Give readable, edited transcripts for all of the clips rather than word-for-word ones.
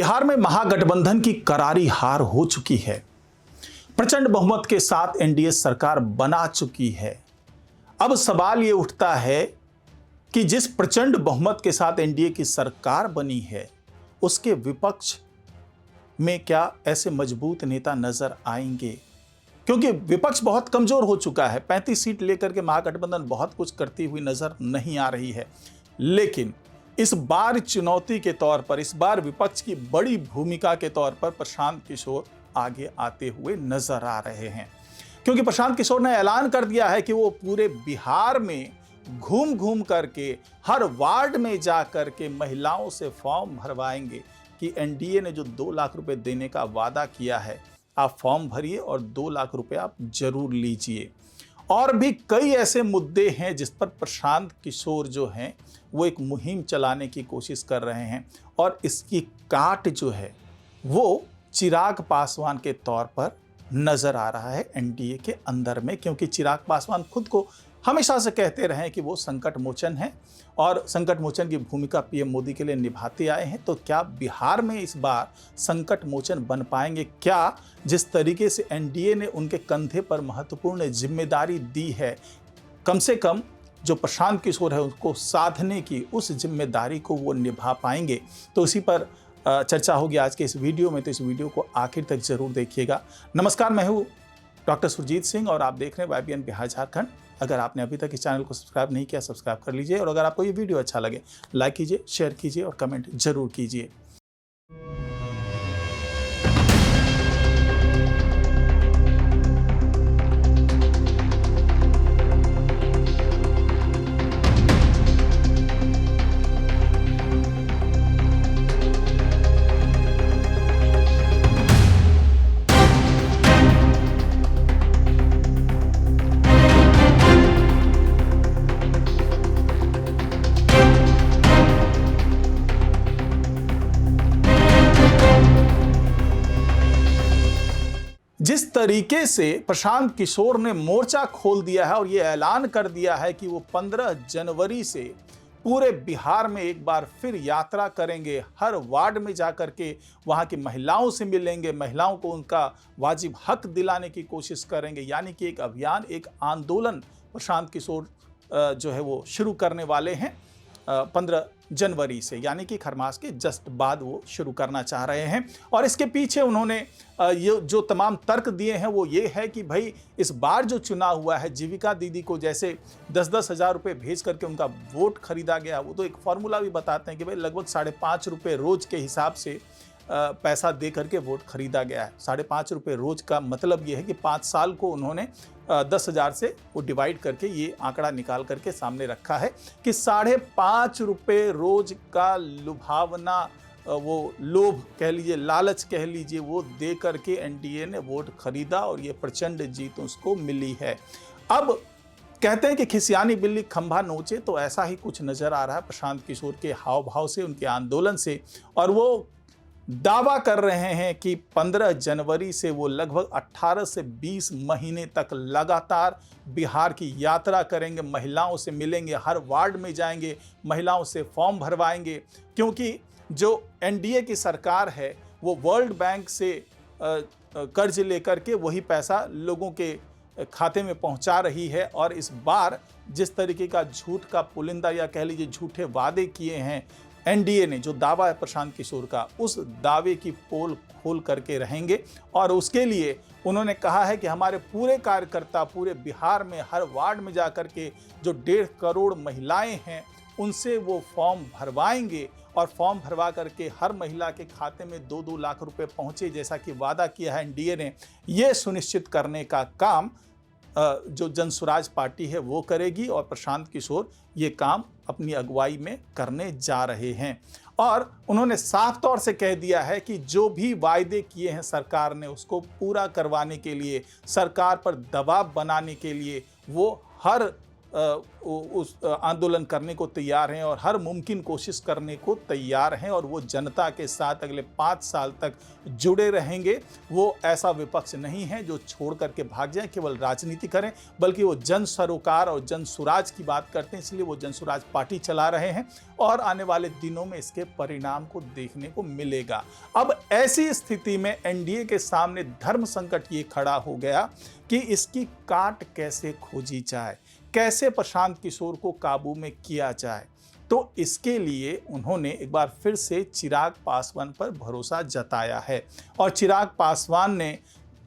बिहार में महागठबंधन की करारी हार हो चुकी है। प्रचंड बहुमत के साथ एनडीए सरकार बना चुकी है। अब सवाल ये उठता है कि जिस प्रचंड बहुमत के साथ एनडीए की सरकार बनी है, उसके विपक्ष में क्या ऐसे मजबूत नेता नजर आएंगे? क्योंकि विपक्ष बहुत कमजोर हो चुका है। 35 सीट लेकर के महागठबंधन बहुत कुछ करती हुई नजर नहीं आ रही है। लेकिन इस बार चुनौती के तौर पर, इस बार विपक्ष की बड़ी भूमिका के तौर पर प्रशांत किशोर आगे आते हुए नजर आ रहे हैं। क्योंकि प्रशांत किशोर ने ऐलान कर दिया है कि वो पूरे बिहार में घूम घूम करके, हर वार्ड में जा करके महिलाओं से फॉर्म भरवाएंगे कि एनडीए ने जो 2 लाख रुपए देने का वादा किया है, आप फॉर्म भरिए और 2 लाख रुपए आप जरूर लीजिए। और भी कई ऐसे मुद्दे हैं जिस पर प्रशांत किशोर जो हैं वो एक मुहिम चलाने की कोशिश कर रहे हैं। और इसकी काट जो है वो चिराग पासवान के तौर पर नजर आ रहा है एनडीए के अंदर में। क्योंकि चिराग पासवान खुद को हमेशा से कहते रहे हैं कि वो संकट मोचन हैं और संकट मोचन की भूमिका पीएम मोदी के लिए निभाते आए हैं। तो क्या बिहार में इस बार संकट मोचन बन पाएंगे? क्या जिस तरीके से एनडीए ने उनके कंधे पर महत्वपूर्ण जिम्मेदारी दी है, कम से कम जो प्रशांत किशोर है उसको साधने की, उस जिम्मेदारी को वो निभा पाएंगे? तो इसी पर चर्चा होगी आज के इस वीडियो में। तो इस वीडियो को आखिर तक जरूर देखिएगा। नमस्कार, मैं हूँ डॉक्टर सुरजीत सिंह और आप देख रहे हैं YBN बिहार झारखंड। अगर आपने अभी तक इस चैनल को सब्सक्राइब नहीं किया, सब्सक्राइब कर लीजिए। और अगर आपको ये वीडियो अच्छा लगे, लाइक कीजिए, शेयर कीजिए और कमेंट जरूर कीजिए। जिस तरीके से प्रशांत किशोर ने मोर्चा खोल दिया है और ये ऐलान कर दिया है कि वो 15 जनवरी से पूरे बिहार में एक बार फिर यात्रा करेंगे, हर वार्ड में जाकर के वहाँ की महिलाओं से मिलेंगे, महिलाओं को उनका वाजिब हक दिलाने की कोशिश करेंगे। यानी कि एक अभियान, एक आंदोलन प्रशांत किशोर जो है वो शुरू करने वाले हैं 15 जनवरी से, यानी कि खरमास के जस्ट बाद वो शुरू करना चाह रहे हैं। और इसके पीछे उन्होंने ये जो तमाम तर्क दिए हैं वो ये है कि भाई इस बार जो चुनाव हुआ है, जीविका दीदी को जैसे 10-10 हज़ार रुपये भेज करके उनका वोट खरीदा गया, वो तो एक फॉर्मूला भी बताते हैं कि भाई लगभग 5.5 रुपये रोज के हिसाब से पैसा दे करके वोट खरीदा गया है। 5.5 रुपये रोज का मतलब ये है कि 5 साल को उन्होंने 10,000 से वो डिवाइड करके ये आंकड़ा निकाल करके सामने रखा है कि 5.5 रुपये रोज का लुभावना, वो लोभ कह लीजिए, लालच कह लीजिए, वो दे करके एनडीए ने वोट खरीदा और ये प्रचंड जीत उसको मिली है। अब कहते हैं कि खिसियानी बिल्ली खंभा नोचे, तो ऐसा ही कुछ नजर आ रहा है प्रशांत किशोर के हाव भाव से, उनके आंदोलन से। और वो दावा कर रहे हैं कि 15 जनवरी से वो लगभग 18 से 20 महीने तक लगातार बिहार की यात्रा करेंगे, महिलाओं से मिलेंगे, हर वार्ड में जाएंगे, महिलाओं से फॉर्म भरवाएंगे। क्योंकि जो एनडीए की सरकार है वो वर्ल्ड बैंक से कर्ज लेकर के वही पैसा लोगों के खाते में पहुंचा रही है। और इस बार जिस तरीके का झूठ का पुलिंदा या कह लीजिए झूठे वादे किए हैं एनडीए ने, जो दावा है प्रशांत किशोर का, उस दावे की पोल खोल करके रहेंगे। और उसके लिए उन्होंने कहा है कि हमारे पूरे कार्यकर्ता पूरे बिहार में हर वार्ड में जाकर के जो 1.5 करोड़ महिलाएं हैं उनसे वो फॉर्म भरवाएंगे और फॉर्म भरवा करके हर महिला के खाते में 2-2 लाख रुपए पहुंचे, जैसा कि वादा किया है एनडीए ने। ये सुनिश्चित करने का काम जो जनसुराज पार्टी है वो करेगी और प्रशांत किशोर ये काम अपनी अगुवाई में करने जा रहे हैं। और उन्होंने साफ तौर से कह दिया है कि जो भी वायदे किए हैं सरकार ने उसको पूरा करवाने के लिए, सरकार पर दबाव बनाने के लिए वो हर उस आंदोलन करने को तैयार हैं और हर मुमकिन कोशिश करने को तैयार हैं और वो जनता के साथ अगले 5 साल तक जुड़े रहेंगे। वो ऐसा विपक्ष नहीं है जो छोड़ करके भाग जाए, केवल राजनीति करें, बल्कि वो जन सरोकार और जन सुराज की बात करते हैं, इसलिए वो जन सुराज पार्टी चला रहे हैं और आने वाले दिनों में इसके परिणाम को देखने को मिलेगा। अब ऐसी स्थिति में एनडीए के सामने धर्म संकट ये खड़ा हो गया कि इसकी काट कैसे खोजी जाए, कैसे प्रशांत किशोर को काबू में किया जाए। तो इसके लिए उन्होंने एक बार फिर से चिराग पासवान पर भरोसा जताया है और चिराग पासवान ने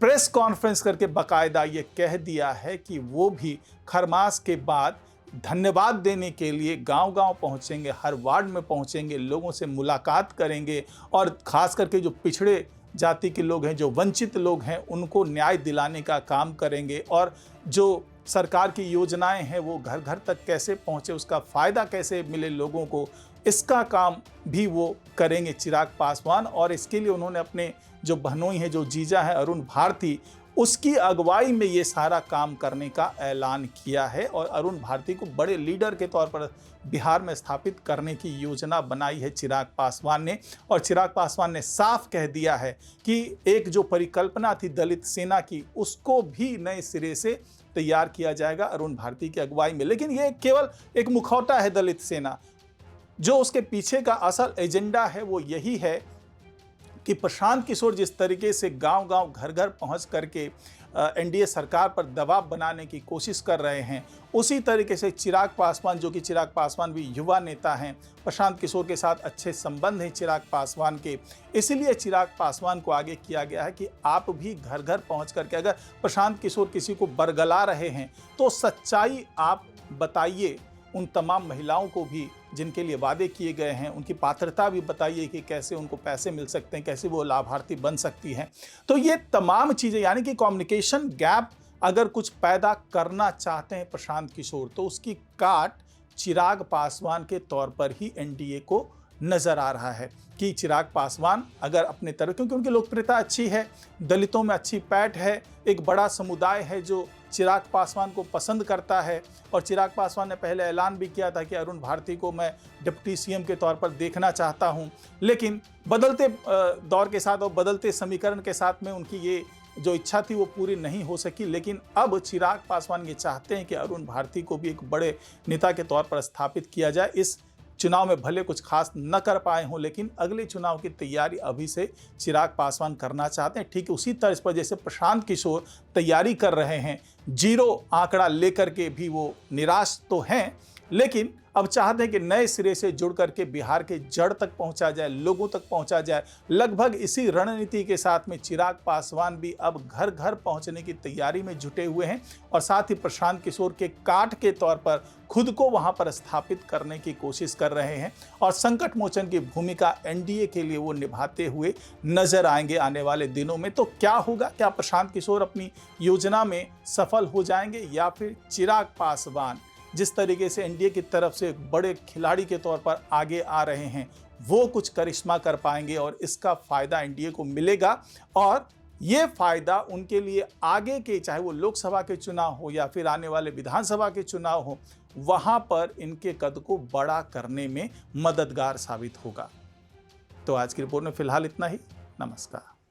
प्रेस कॉन्फ्रेंस करके बाकायदा ये कह दिया है कि वो भी खरमास के बाद धन्यवाद देने के लिए गांव-गांव पहुंचेंगे, हर वार्ड में पहुंचेंगे, लोगों से मुलाकात करेंगे और खास करके जो पिछड़े जाति के लोग हैं, जो वंचित लोग हैं, उनको न्याय दिलाने का काम करेंगे और जो सरकार की योजनाएं हैं वो घर घर तक कैसे पहुंचे, उसका फ़ायदा कैसे मिले लोगों को, इसका काम भी वो करेंगे चिराग पासवान। और इसके लिए उन्होंने अपने जो बहनोई हैं, जो जीजा है अरुण भारती, उसकी अगुवाई में ये सारा काम करने का ऐलान किया है और अरुण भारती को बड़े लीडर के तौर पर बिहार में स्थापित करने की योजना बनाई है चिराग पासवान ने। और चिराग पासवान ने साफ कह दिया है कि एक जो परिकल्पना थी दलित सेना की, उसको भी नए सिरे से तैयार किया जाएगा अरुण भारती की अगुवाई में। लेकिन ये केवल एक मुखौटा है दलित सेना, जो उसके पीछे का असल एजेंडा है वो यही है कि प्रशांत किशोर जिस तरीके से गांव-गांव, घर-घर पहुंच करके एनडीए सरकार पर दबाव बनाने की कोशिश कर रहे हैं, उसी तरीके से चिराग पासवान, जो कि चिराग पासवान भी युवा नेता हैं, प्रशांत किशोर के साथ अच्छे संबंध हैं चिराग पासवान के, इसीलिए चिराग पासवान को आगे किया गया है कि आप भी घर-घर पहुंच करके अगर प्रशांत किशोर किसी को बरगला रहे हैं तो सच्चाई आप बताइए, उन तमाम महिलाओं को भी जिनके लिए वादे किए गए हैं, उनकी पात्रता भी बताइए कि कैसे उनको पैसे मिल सकते हैं, कैसे वो लाभार्थी बन सकती हैं। तो ये तमाम चीज़ें, यानी कि कम्युनिकेशन गैप अगर कुछ पैदा करना चाहते हैं प्रशांत किशोर, तो उसकी काट चिराग पासवान के तौर पर ही एनडीए को नज़र आ रहा है कि चिराग पासवान अगर अपने तरफ, क्योंकि उनकी लोकप्रियता अच्छी है, दलितों में अच्छी पैठ है, एक बड़ा समुदाय है जो चिराग पासवान को पसंद करता है। और चिराग पासवान ने पहले ऐलान भी किया था कि अरुण भारती को मैं डिप्टी सीएम के तौर पर देखना चाहता हूं, लेकिन बदलते दौर के साथ और बदलते समीकरण के साथ में उनकी ये जो इच्छा थी वो पूरी नहीं हो सकी। लेकिन अब चिराग पासवान ये चाहते हैं कि अरुण भारती को भी एक बड़े नेता के तौर पर स्थापित किया जाए। इस चुनाव में भले कुछ खास न कर पाए हों, लेकिन अगले चुनाव की तैयारी अभी से चिराग पासवान करना चाहते हैं। ठीक उसी तर्ज पर जैसे प्रशांत किशोर तैयारी कर रहे हैं, 0 आंकड़ा लेकर के भी वो निराश तो हैं, लेकिन अब चाहते हैं कि नए सिरे से जुड़ करके बिहार के जड़ तक पहुंचा जाए, लोगों तक पहुंचा जाए। लगभग इसी रणनीति के साथ में चिराग पासवान भी अब घर घर पहुंचने की तैयारी में जुटे हुए हैं और साथ ही प्रशांत किशोर के काट के तौर पर खुद को वहां पर स्थापित करने की कोशिश कर रहे हैं और संकट मोचन की भूमिका एनडीए के लिए वो निभाते हुए नजर आएंगे आने वाले दिनों में। तो क्या होगा, क्या प्रशांत किशोर अपनी योजना में सफल हो जाएंगे या फिर चिराग पासवान जिस तरीके से एनडीए की तरफ से एक बड़े खिलाड़ी के तौर पर आगे आ रहे हैं, वो कुछ करिश्मा कर पाएंगे और इसका फ़ायदा एनडीए को मिलेगा। और ये फ़ायदा उनके लिए आगे के, चाहे वो लोकसभा के चुनाव हो या फिर आने वाले विधानसभा के चुनाव हो, वहाँ पर इनके कद को बड़ा करने में मददगार साबित होगा। तो आज की रिपोर्ट में फ़िलहाल इतना ही। नमस्कार।